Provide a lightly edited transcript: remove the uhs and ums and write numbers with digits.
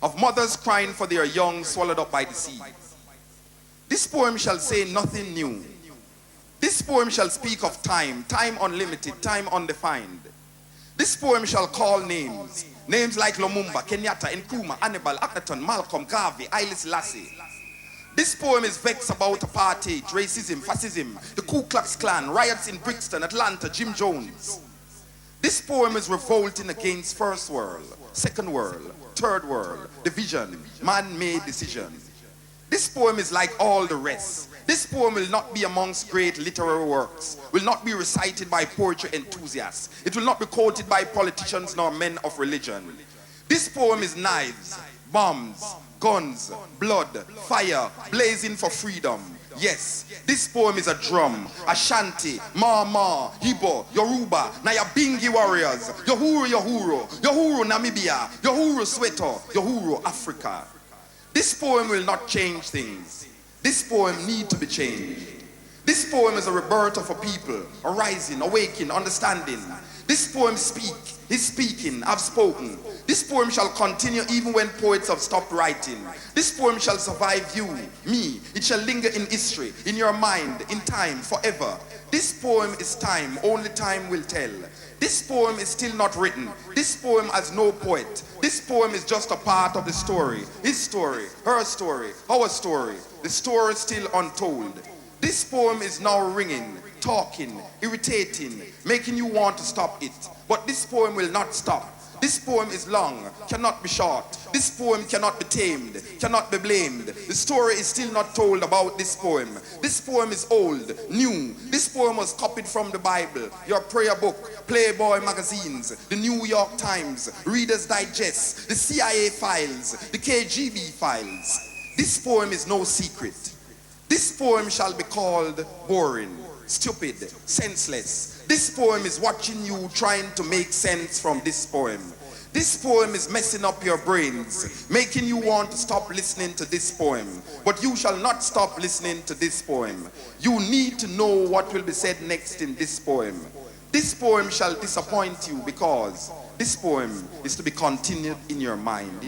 of mothers crying for their young swallowed up by the sea. This poem shall say nothing new. This poem shall speak of time, time unlimited, time undefined. This poem shall call names, names like Lumumba, Kenyatta, Nkrumah, Hannibal, Akhenaton, Malcolm, Garvey, Haile Selassie. This poem is vexed about apartheid, racism, fascism, the Ku Klux Klan, riots in Brixton, Atlanta, Jim Jones. This poem is revolting against first world, second world, third world, division, man-made decision. This poem is like all the rest. This poem will not be amongst great literary works, will not be recited by poetry enthusiasts. It will not be quoted by politicians nor men of religion. This poem is knives, bombs, guns, blood, fire, blazing for freedom. Yes, this poem is a drum, Ashanti, Mama, Igbo, Yoruba, Nyabingi warriors, Yohuru, Yohuru, Yohuru Namibia, Yohuru Soweto, Yohuru Africa. This poem will not change things. This poem needs to be changed. This poem is a rebirth of a people, arising, awakening, understanding. This poem is speaking, I've spoken. This poem shall continue even when poets have stopped writing. This poem shall survive you, me. It shall linger in history, in your mind, in time, forever. This poem is time, only time will tell. This poem is still not written. This poem has no poet. This poem is just a part of the story. His story, her story, our story. The story is still untold. This poem is now ringing, talking, irritating, making you want to stop it. But this poem will not stop. This poem is long, cannot be short. This poem cannot be tamed, cannot be blamed. The story is still not told about this poem. This poem is old, new. This poem was copied from the Bible, your prayer book, Playboy magazines, the New York Times, Reader's Digest, the CIA files, the KGB files. This poem is no secret. This poem shall be called boring, stupid, senseless. This poem is watching you trying to make sense from this poem. This poem is messing up your brains, making you want to stop listening to this poem. But you shall not stop listening to this poem. You need to know what will be said next in this poem. This poem shall disappoint you because this poem is to be continued in your mind.